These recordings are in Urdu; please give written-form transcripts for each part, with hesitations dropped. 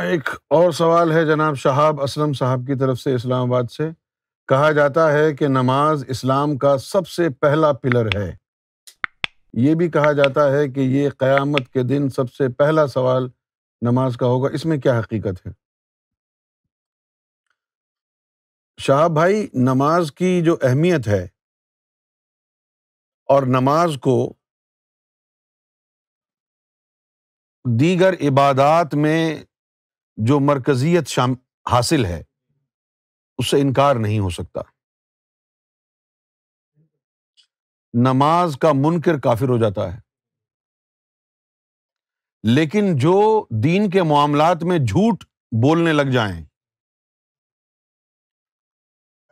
ایک اور سوال ہے جناب شہاب اسلم صاحب کی طرف سے اسلام آباد سے. کہا جاتا ہے کہ نماز اسلام کا سب سے پہلا پلر ہے. یہ بھی کہا جاتا ہے کہ یہ قیامت کے دن سب سے پہلا سوال نماز کا ہوگا. اس میں کیا حقیقت ہے؟ شہاب بھائی، نماز کی جو اہمیت ہے اور نماز کو دیگر عبادات میں جو مرکزیت حاصل ہے اس سے انکار نہیں ہو سکتا. نماز کا منکر کافر ہو جاتا ہے، لیکن جو دین کے معاملات میں جھوٹ بولنے لگ جائیں.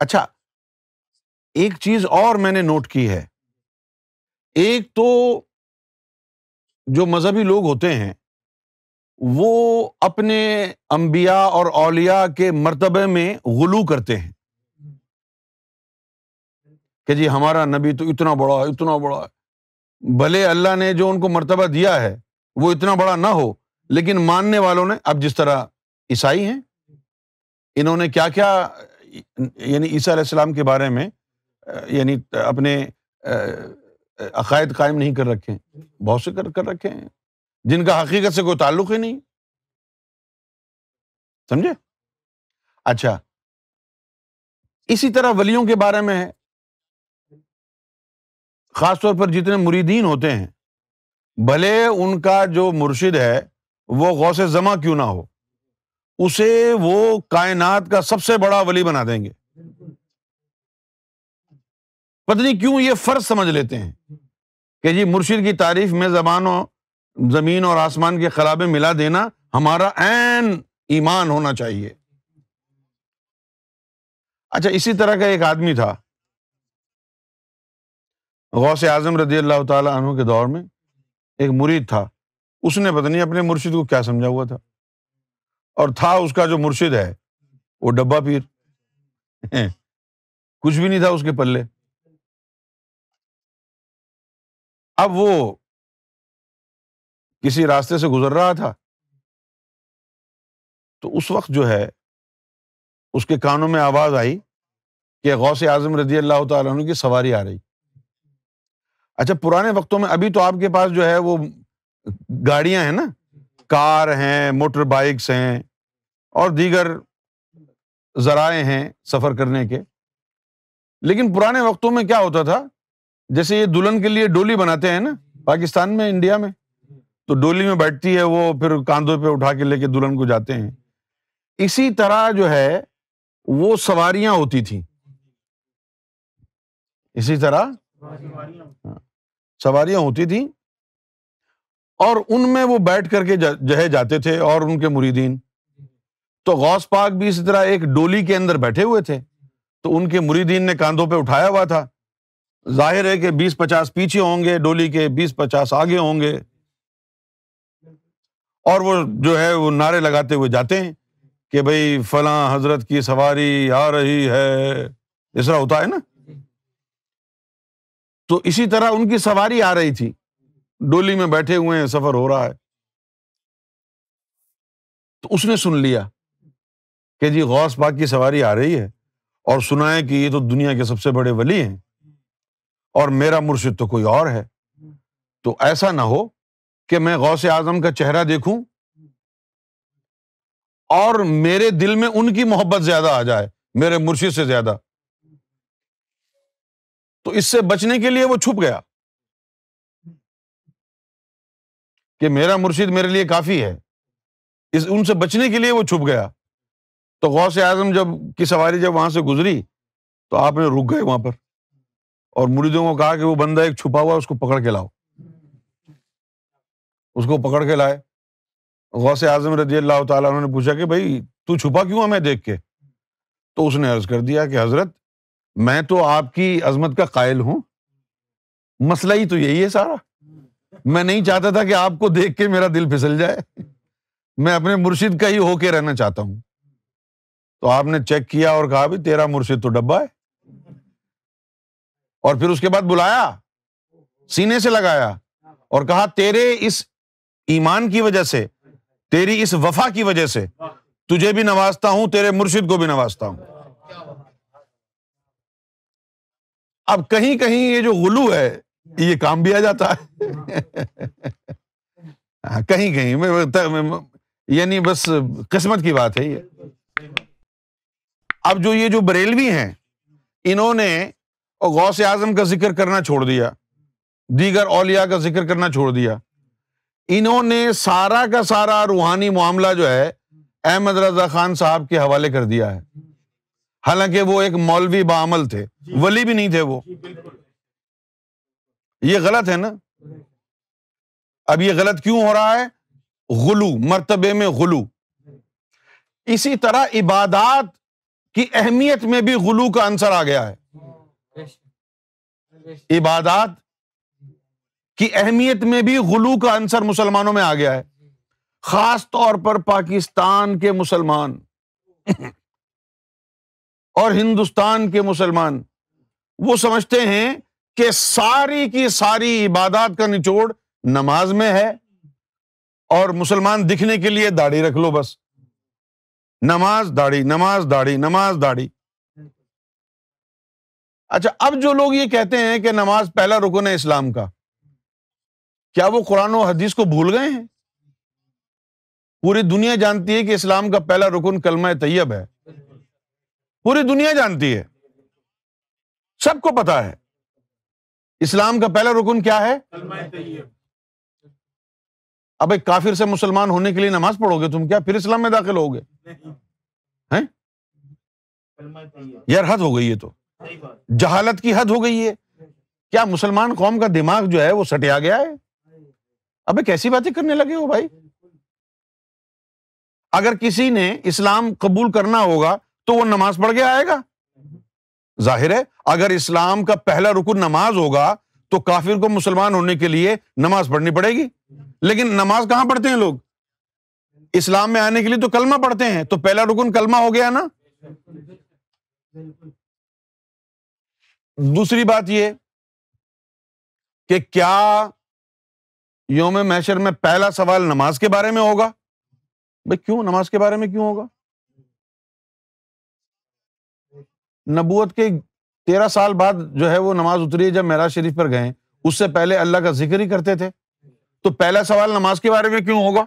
اچھا، ایک چیز اور میں نے نوٹ کی ہے. ایک تو جو مذہبی لوگ ہوتے ہیں وہ اپنے انبیاء اور اولیاء کے مرتبے میں غلو کرتے ہیں کہ جی ہمارا نبی تو اتنا بڑا ہے. بھلے اللہ نے جو ان کو مرتبہ دیا ہے وہ اتنا بڑا نہ ہو، لیکن ماننے والوں نے، اب جس طرح عیسائی ہیں، انہوں نے کیا کیا یعنی عیسیٰ علیہ السلام کے بارے میں یعنی اپنے عقائد قائم نہیں کر رکھے، بہت سے کر رکھے ہیں جن کا حقیقت سے کوئی تعلق ہی نہیں. سمجھے؟ اچھا، اسی طرح ولیوں کے بارے میں ہے. خاص طور پر جتنے مریدین ہوتے ہیں، بھلے ان کا جو مرشد ہے وہ غوث زماں کیوں نہ ہو، اسے وہ کائنات کا سب سے بڑا ولی بنا دیں گے. پتہ نہیں کیوں یہ فرض سمجھ لیتے ہیں کہ جی مرشد کی تعریف میں زمین اور آسمان کے خلا میں ملا دینا ہمارا عین ایمان ہونا چاہیے. اچھا، اسی طرح کا ایک آدمی تھا غوث اعظم رضی اللہ تعالیٰ عنہ کے دور میں، ایک مرید تھا. اس نے پتہ نہیں اپنے مرشد کو کیا سمجھا ہوا تھا، اور تھا اس کا جو مرشد ہے وہ ڈبہ پیر، کچھ بھی نہیں تھا اس کے پلے. اب وہ کسی راستے سے گزر رہا تھا تو اس وقت جو ہے اس کے کانوں میں آواز آئی کہ غوث اعظم رضی اللہ تعالیٰ عنہ کی سواری آ رہی. اچھا، پرانے وقتوں میں، ابھی تو آپ کے پاس جو ہے وہ گاڑیاں ہیں نا، کار ہیں، موٹر بائکس ہیں اور دیگر ذرائع ہیں سفر کرنے کے. لیکن پرانے وقتوں میں کیا ہوتا تھا، جیسے یہ دلہن کے لیے ڈولی بناتے ہیں نا پاکستان میں، انڈیا میں، تو ڈولی میں بیٹھتی ہے وہ، پھر کاندھوں پہ اٹھا کے لے کے دلہن کو جاتے ہیں. اسی طرح جو ہے وہ سواریاں ہوتی تھیں، اسی طرح سواریاں ہوتی تھیں اور ان میں وہ بیٹھ کر کے جاتے تھے اور ان کے مریدین. تو غوث پاک بھی اسی طرح ایک ڈولی کے اندر بیٹھے ہوئے تھے، تو ان کے مریدین نے کاندھوں پہ اٹھایا ہوا تھا. ظاہر ہے کہ 20-50 پیچھے ہوں گے ڈولی کے، 20-50 آگے ہوں گے، اور وہ جو ہے وہ نعرے لگاتے ہوئے جاتے ہیں کہ بھئی فلاں حضرت کی سواری آ رہی ہے. اس طرح ہوتا ہے نا. تو اسی طرح ان کی سواری آ رہی تھی، ڈولی میں بیٹھے ہوئے ہیں، سفر ہو رہا ہے. تو اس نے سن لیا کہ جی غوث پاک کی سواری آ رہی ہے، اور سنا ہے کہ یہ تو دنیا کے سب سے بڑے ولی ہیں اور میرا مرشد تو کوئی اور ہے. تو ایسا نہ ہو کہ میں غوث اعظم کا چہرہ دیکھوں اور میرے دل میں ان کی محبت زیادہ آ جائے میرے مرشد سے زیادہ. تو اس سے بچنے کے لیے وہ چھپ گیا کہ میرا مرشد میرے لیے کافی ہے. ان سے بچنے کے لیے وہ چھپ گیا. تو غوث اعظم کی سواری جب وہاں سے گزری تو آپ نے رک گئے وہاں پر، اور مریدوں کو کہا کہ وہ بندہ ایک چھپا ہوا ہے، اس کو پکڑ کے لاؤ. اس کو پکڑ کے لائے. غوث اعظم رضی اللہ تعالیٰ عنہ نے پوچھا کہ بھائی تو چھپا کیوں ہمیں دیکھ کے؟ تو اس نے عرض کر دیا کہ حضرت میں تو آپ کی عظمت کا قائل ہوں، مسئلہ ہی تو یہی ہے سارا. میں نہیں چاہتا تھا کہ آپ کو دیکھ کے میرا دل پھسل جائے، میں اپنے مرشد کا ہی ہو کے رہنا چاہتا ہوں. تو آپ نے چیک کیا اور کہا بھی تیرا مرشد تو ڈبہ ہے، اور پھر اس کے بعد بلایا، سینے سے لگایا اور کہا تیرے اس ایمان کی وجہ سے، تیری اس وفا کی وجہ سے تجھے بھی نوازتا ہوں، تیرے مرشد کو بھی نوازتا ہوں۔ اب کہیں کہیں یہ جو غلو ہے یہ کام بھی آ جاتا ہے کہیں کہیں، یعنی بس قسمت کی بات ہے یہ۔ اب جو یہ جو بریلوی ہیں، انہوں نے غوث اعظم کا ذکر کرنا چھوڑ دیا، دیگر اولیاء کا ذکر کرنا چھوڑ دیا، انہوں نے سارا کا سارا روحانی معاملہ جو ہے احمد رضا خان صاحب کے حوالے کر دیا ہے، حالانکہ وہ ایک مولوی بعمل تھے، ولی بھی نہیں تھے وہ۔ یہ غلط ہے نا؟ اب یہ غلط کیوں ہو رہا ہے؟ غلو، مرتبے میں غلو۔ اسی طرح عبادات کی اہمیت میں بھی غلو کا عنصر آ گیا ہے، عبادات کی اہمیت میں بھی غلو کا عنصر مسلمانوں میں آ گیا ہے، خاص طور پر پاکستان کے مسلمان اور ہندوستان کے مسلمان۔ وہ سمجھتے ہیں کہ ساری کی ساری عبادات کا نچوڑ نماز میں ہے، اور مسلمان دکھنے کے لیے داڑھی رکھ لو بس، نماز داڑھی، نماز داڑھی، نماز داڑھی۔ اچھا، اب جو لوگ یہ کہتے ہیں کہ نماز پہلا رکن ہے اسلام کا، کیا وہ قرآن و حدیث کو بھول گئے ہیں؟ پوری دنیا جانتی ہے کہ اسلام کا پہلا رکن کلمہ طیب ہے، پوری دنیا جانتی ہے، سب کو پتا ہے اسلام کا پہلا رکن کیا ہے؟ کلمہ طیب۔ اب ایک کافر سے مسلمان ہونے کے لیے نماز پڑھو گے تم، کیا پھر اسلام میں داخل ہوگے؟ ہیں؟ یار حد ہو گئی ہے، تو جہالت کی حد ہو گئی ہے۔ کیا مسلمان قوم کا دماغ جو ہے وہ سٹیا گیا ہے؟ ابے کیسی باتیں کرنے لگے ہو بھائی؟ اگر کسی نے اسلام قبول کرنا ہوگا تو وہ نماز پڑھ کے آئے گا، ظاہر ہے۔ اگر اسلام کا پہلا رکن نماز ہوگا تو کافر کو مسلمان ہونے کے لیے نماز پڑھنی پڑے گی، لیکن نماز کہاں پڑھتے ہیں لوگ؟ اسلام میں آنے کے لیے تو کلمہ پڑھتے ہیں، تو پہلا رکن کلمہ ہو گیا نا۔ دوسری بات یہ کہ کیا یوم محشر میں پہلا سوال نماز کے بارے میں ہوگا؟ بھئی کیوں نماز کے بارے میں کیوں ہوگا؟ نبوت کے 13 سال بعد جو ہے وہ نماز اتری ہے، جب معراج شریف پر گئے، اس سے پہلے اللہ کا ذکر ہی کرتے تھے، تو پہلا سوال نماز کے بارے میں کیوں ہوگا؟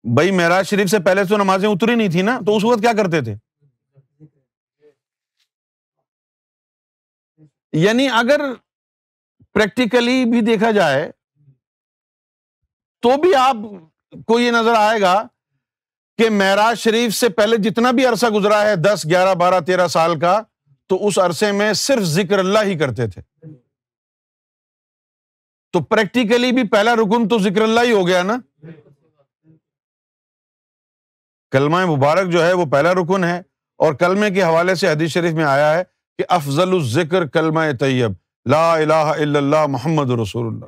بھائی معراج شریف سے پہلے تو نمازیں اتری نہیں تھی نا، تو اس وقت کیا کرتے تھے؟ یعنی اگر پریکٹیکلی بھی دیکھا جائے تو بھی آپ کو یہ نظر آئے گا کہ معراج شریف سے پہلے جتنا بھی عرصہ گزرا ہے 10 11 12 13 سال کا، تو اس عرصے میں صرف ذکر اللہ ہی کرتے تھے، تو پریکٹیکلی بھی پہلا رکن تو ذکر اللہ ہی ہو گیا نا۔ کلمہ مبارک جو ہے وہ پہلا رکن ہے، اور کلمے کے حوالے سے حدیث شریف میں آیا ہے کہ افضل الذکر کلمہ طیب، لا الہ الا اللہ محمد رسول اللہ۔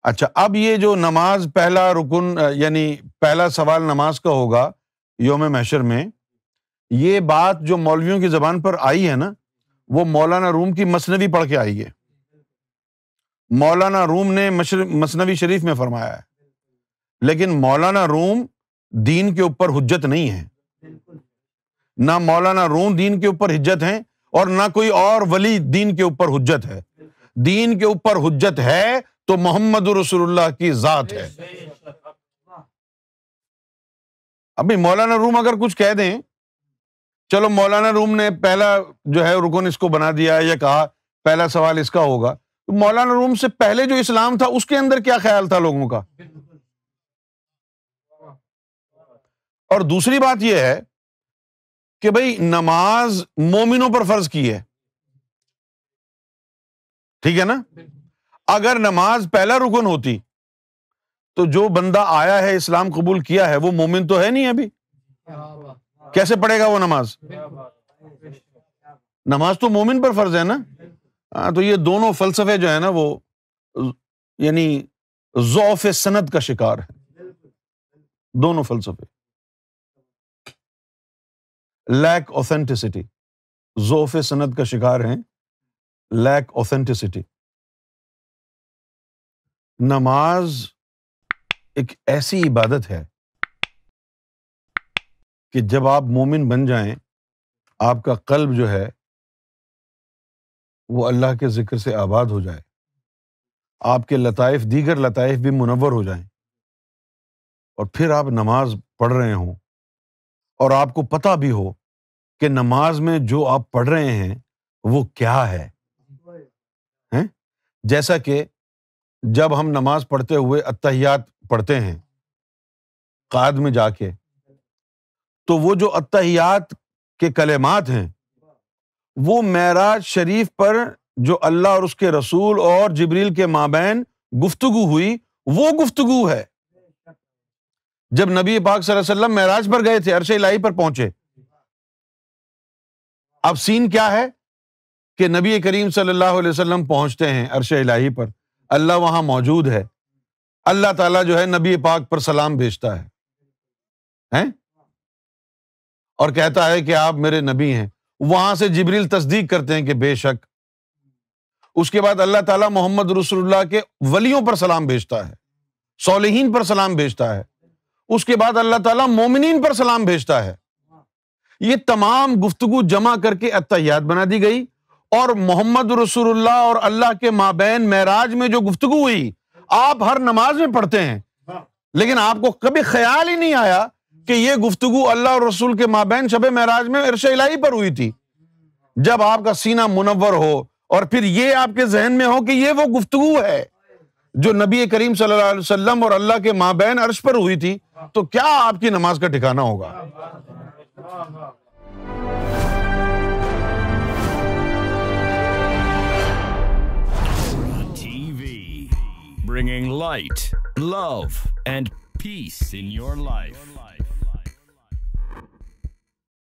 اچھا، اب یہ جو نماز پہلا رکن یعنی پہلا سوال نماز کا ہوگا یوم محشر میں، یہ بات جو مولویوں کی زبان پر آئی ہے نا، وہ مولانا روم کی مثنوی پڑھ کے آئی ہے۔ مولانا روم نے مثنوی شریف میں فرمایا ہے، لیکن مولانا روم دین کے اوپر حجت نہیں ہے، نہ مولانا روم دین کے اوپر حجت ہیں، اور نہ کوئی اور ولی دین کے اوپر حجت ہے۔ دین کے اوپر حجت ہے تو محمد رسول اللہ کی ذات ہے۔ ابھی مولانا روم اگر کچھ کہہ دیں، چلو مولانا روم نے پہلا جو ہے رکن اس کو بنا دیا یا کہا پہلا سوال اس کا ہوگا، تو مولانا روم سے پہلے جو اسلام تھا اس کے اندر کیا خیال تھا لوگوں کا؟ اور دوسری بات یہ ہے کہ بھئی نماز مومنوں پر فرض کی ہے، ٹھیک ہے نا؟ اگر نماز پہلا رکن ہوتی تو جو بندہ آیا ہے اسلام قبول کیا ہے وہ مومن تو ہے نہیں ابھی، کیسے پڑھے گا وہ نماز؟ نماز تو مومن پر فرض ہے نا۔ تو یہ دونوں فلسفے جو ہے نا وہ یعنی ضعف سند کا شکار ہے، دونوں فلسفے، لیک اوتھینٹسٹی، ضعف سند کا شکار ہیں، لیک اوتھینٹسٹی۔ نماز ایک ایسی عبادت ہے کہ جب آپ مومن بن جائیں، آپ کا قلب جو ہے وہ اللہ کے ذکر سے آباد ہو جائے، آپ کے لطائف، دیگر لطائف بھی منور ہو جائیں، اور پھر آپ نماز پڑھ رہے ہوں اور آپ کو پتہ بھی ہو کہ نماز میں جو آپ پڑھ رہے ہیں وہ کیا ہے. جیسا کہ جب ہم نماز پڑھتے ہوئے اتحیات پڑھتے ہیں قعد میں جا کے، تو وہ جو اتحیات کے کلمات ہیں وہ معراج شریف پر جو اللہ اور اس کے رسول اور جبریل کے مابین گفتگو ہوئی، وہ گفتگو ہے. جب نبی پاک صلی اللہ علیہ وسلم معراج پر گئے تھے، عرش الہی پر پہنچے، اب سین کیا ہے کہ نبی کریم صلی اللہ علیہ وسلم پہنچتے ہیں عرش الہی پر، اللہ وہاں موجود ہے، اللہ تعالیٰ جو ہے نبی پاک پر سلام بھیجتا ہے اور کہتا ہے کہ آپ میرے نبی ہیں. وہاں سے جبریل تصدیق کرتے ہیں کہ بے شک. اس کے بعد اللہ تعالیٰ محمد رسول اللہ کے ولیوں پر سلام بھیجتا ہے، صالحین پر سلام بھیجتا ہے. اس کے بعد اللہ تعالیٰ مومنین پر سلام بھیجتا ہے. یہ تمام گفتگو جمع کر کے اتحیات بنا دی گئی، اور محمد رسول اللہ اور اللہ کے مابین معراج میں جو گفتگو ہوئی آپ ہر نماز میں پڑھتے ہیں، لیکن آپ کو کبھی خیال ہی نہیں آیا کہ یہ گفتگو اللہ اور رسول کے مابین شب معراج میں عرش الہی پر ہوئی تھی. جب آپ کا سینہ منور ہو اور پھر یہ آپ کے ذہن میں ہو کہ یہ وہ گفتگو ہے جو نبی کریم صلی اللہ علیہ وسلم اور اللہ کے مابین عرش پر ہوئی تھی، تو کیا آپ کی نماز کا ٹھکانہ ہوگا. Bringing light, love, and peace in your life.